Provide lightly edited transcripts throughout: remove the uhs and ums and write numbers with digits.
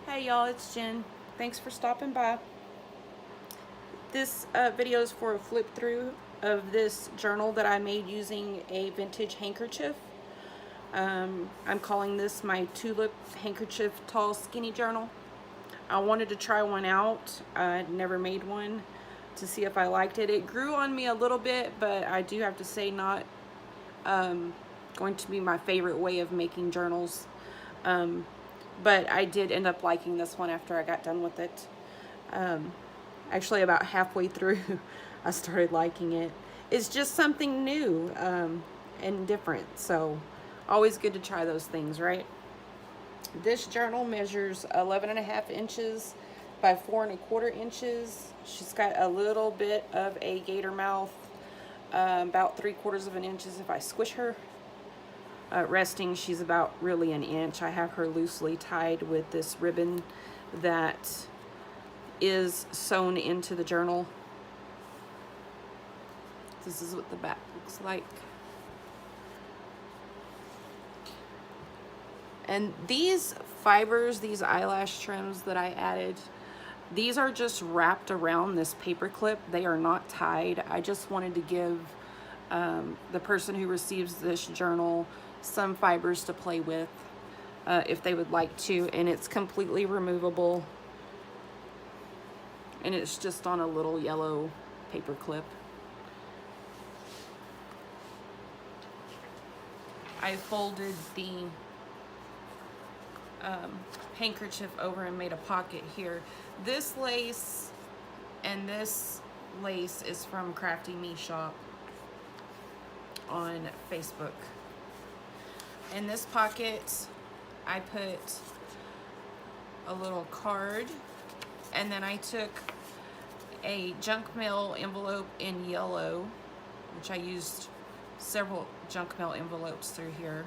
Hey y'all, it's Jen. Thanks for stopping by. This video is for a flip through of this journal that I made using a vintage handkerchief. I'm calling this my Tulip Handkerchief Tall Skinny Journal. I wanted to try one out. I'd never made one to see if I liked it. It grew on me a little bit, but I do have to say not going to be my favorite way of making journals. But I did end up liking this one after I got done with it. Actually, about halfway through, I started liking it. It's just something new and different, so always good to try those things, right? This journal measures 11.5 inches by 4.25 inches. She's got a little bit of a gator mouth, about 3/4 of an inch if I squish her. Resting, she's about really an inch. I have her loosely tied with this ribbon that is sewn into the journal. This is what the back looks like. And these fibers, these eyelash trims that I added, these are just wrapped around this paper clip. They are not tied. I just wanted to give the person who receives this journal some fibers to play with if they would like to, and it's completely removable, and it's just on a little yellow paper clip. I folded the handkerchief over and made a pocket here. This lace and this lace is from Crafty Me Shop on Facebook. In this pocket, I put a little card, and then I took a junk mail envelope in yellow, which I used several junk mail envelopes through here,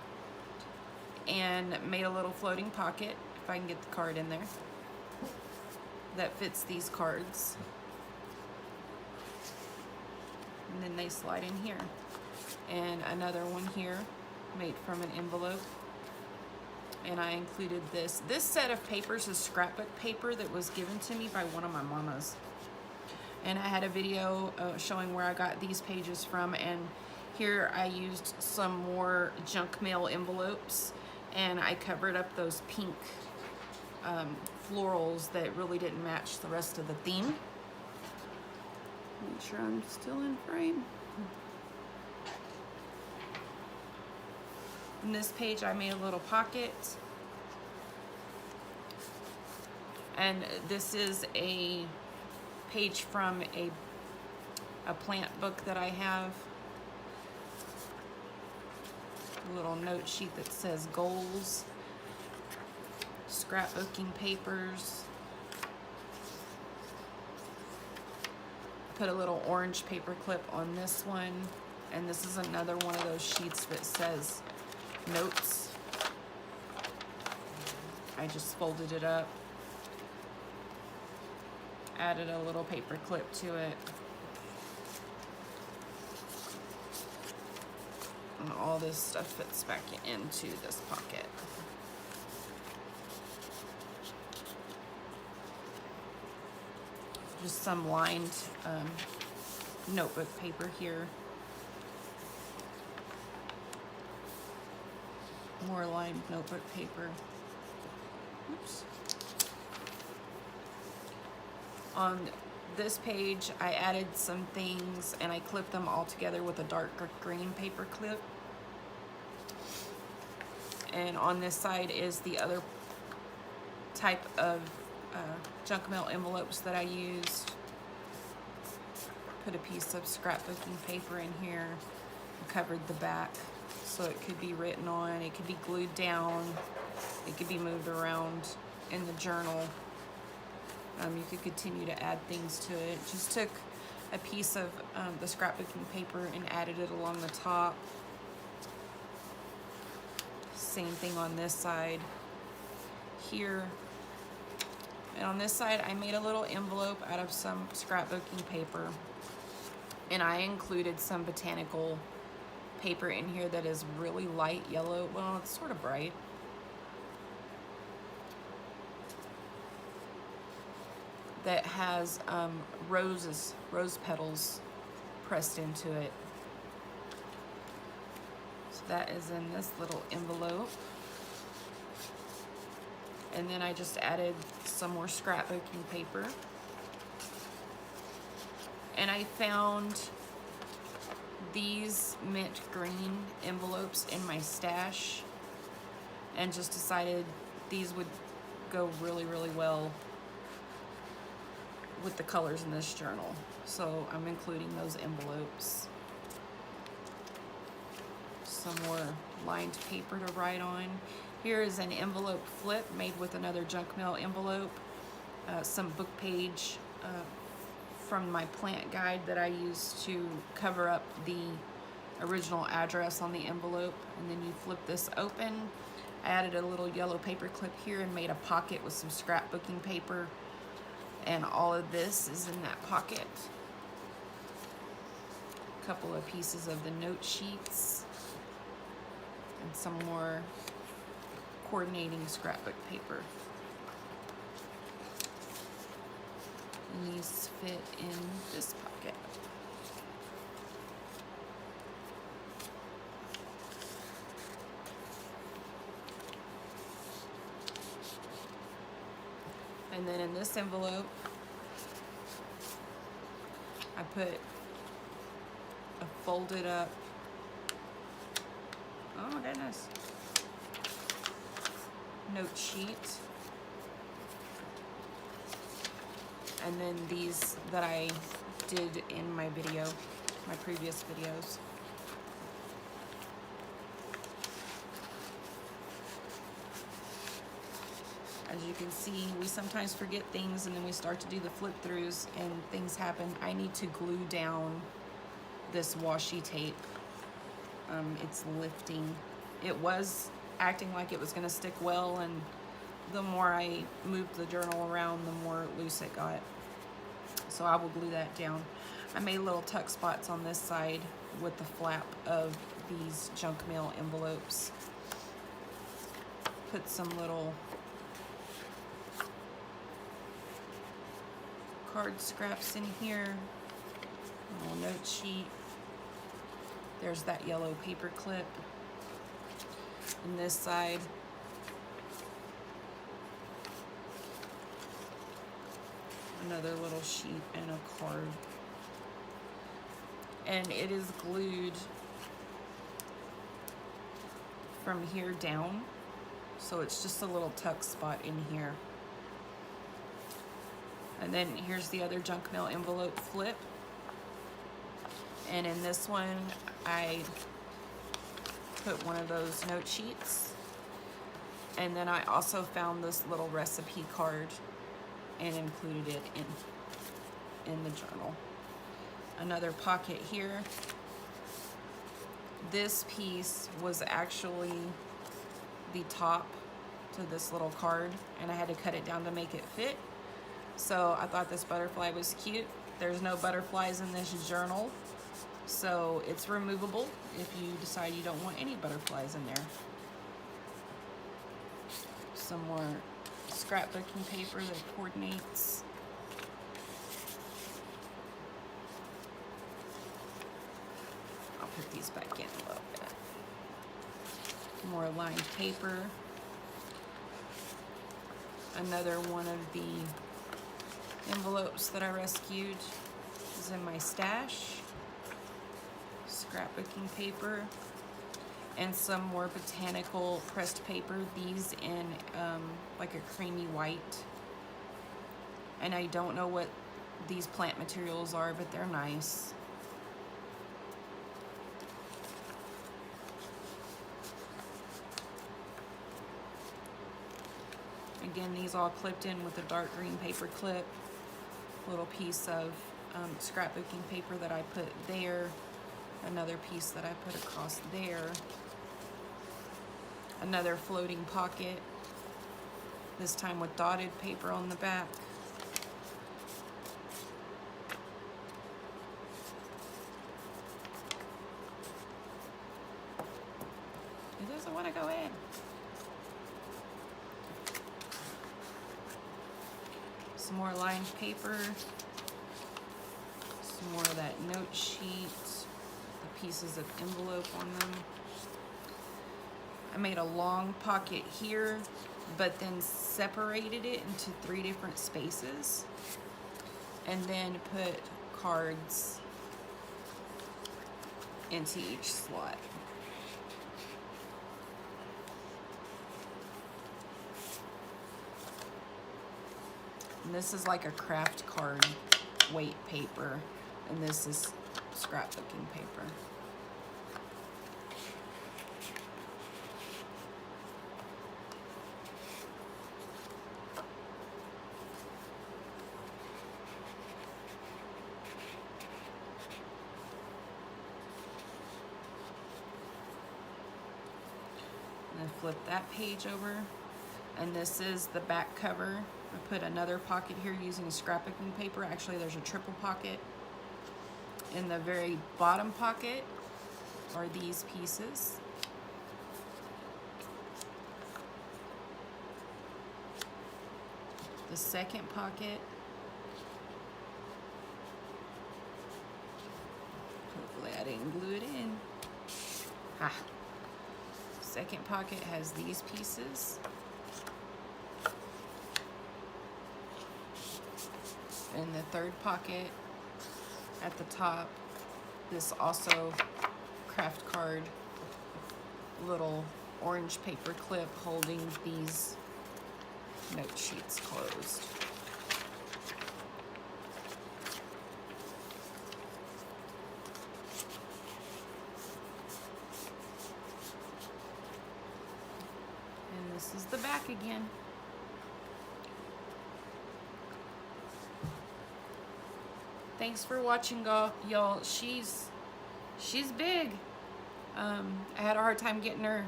and made a little floating pocket, if I can get the card in there, that fits these cards. And then they slide in here. And another one here made from an envelope, and I included this. This set of papers is scrapbook paper that was given to me by one of my mamas, and I had a video showing where I got these pages from, and here I used some more junk mail envelopes, and I covered up those pink florals that really didn't match the rest of the theme. Make sure I'm still in frame. In this page, I made a little pocket, and this is a page from a plant book that I have. A little note sheet that says goals, scrapbooking papers. Put a little orange paper clip on this one, and this is another one of those sheets that says notes. I just folded it up, added a little paper clip to it, and all this stuff fits back into this pocket. Just some lined notebook paper here. More lined notebook paper. Oops. On this page, I added some things, and I clipped them all together with a dark green paper clip. And on this side is the other type of junk mail envelopes that I used. Put a piece of scrapbooking paper in here and covered the back, so it could be written on, it could be glued down, it could be moved around in the journal. You could continue to add things to it. Just took a piece of the scrapbooking paper and added it along the top. Same thing on this side here. And on this side, I made a little envelope out of some scrapbooking paper, and I included some botanical paper in here that is really light yellow. Well, it's sort of bright. that has rose petals pressed into it. So that is in this little envelope. And then I just added some more scrapbooking paper. And I found these mint green envelopes in my stash and just decided these would go really, really well with the colors in this journal. So I'm including those envelopes. Some more lined paper to write on. Here is an envelope flip made with another junk mail envelope. Some book page from my plant guide that I used to cover up the original address on the envelope. And then you flip this open. I added a little yellow paper clip here and made a pocket with some scrapbooking paper. And all of this is in that pocket. A couple of pieces of the note sheets. And some more coordinating scrapbook paper. And these fit in this pocket. And then in this envelope, I put a folded up, oh my goodness, note sheet. And then these that I did in my video, my previous videos. As you can see, we sometimes forget things and then we start to do the flip throughs and things happen. I need to glue down this washi tape. It's lifting. It was acting like it was gonna stick well, and the more I moved the journal around, the more loose it got. So I will glue that down. I made little tuck spots on this side with the flap of these junk mail envelopes. Put some little card scraps in here, a little note sheet. There's that yellow paper clip. And this side, another little sheet and a card. And it is glued from here down, so it's just a little tuck spot in here. And then here's the other junk mail envelope flip. And in this one, I put one of those note sheets. And then I also found this little recipe card and included it in the journal. Another pocket here. This piece was actually the top to this little card, and I had to cut it down to make it fit. So I thought this butterfly was cute. There's no butterflies in this journal, so it's removable if you decide you don't want any butterflies in there. Some more scrapbooking paper that coordinates. I'll put these back in a little bit. More lined paper. Another one of the envelopes that I rescued is in my stash. Scrapbooking paper and some more botanical pressed paper, these in like a creamy white. And I don't know what these plant materials are, but they're nice. Again, these all clipped in with a dark green paper clip. Little piece of scrapbooking paper that I put there. Another piece that I put across there. Another floating pocket, this time with dotted paper on the back. It doesn't want to go in. some more lined paper, some more of that note sheet, the pieces of envelope on them. I made a long pocket here, but then separated it into 3 different spaces, and then put cards into each slot. And this is like a craft card weight paper, and this is scrapbooking paper. And flip that page over, and this is the back cover. I put another pocket here using scrapbooking paper. Actually, there's a triple pocket. In the very bottom pocket are these pieces. The second pocket, hopefully I didn't glue it in. Ah. Second pocket has these pieces. And the third pocket at the top, this also craft card little orange paper clip holding these note sheets closed. And this is the back again. Thanks for watching, y'all. She's big. I had a hard time getting her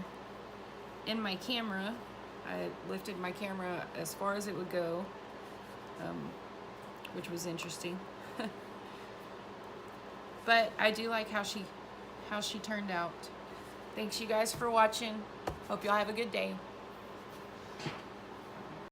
in my camera. I lifted my camera as far as it would go, which was interesting. But I do like how she turned out. Thanks you guys for watching. Hope y'all have a good day.